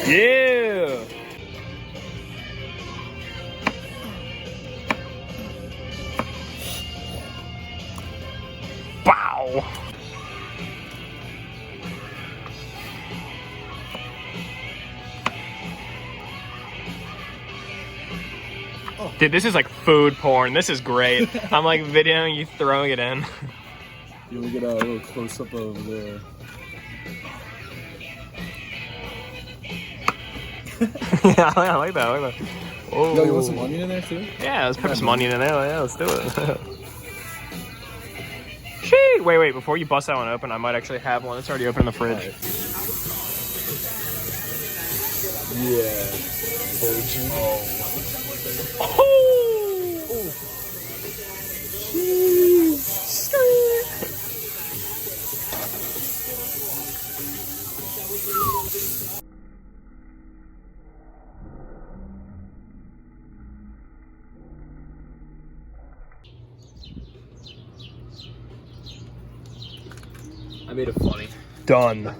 Yeah. Bow. Dude, this is like food porn. This is great. I'm like videoing you throwing it in. You want to get a little close up of the. Yeah, I like that. I like that. Oh. Yo, you want some onion in there too? Yeah, let's put some onion in there. Yeah, let's do it. Shee! Wait. Before you bust that one open, I might actually have one. It's already open in the fridge. Right. Yeah. Virgin. Oh! I made it funny. Done.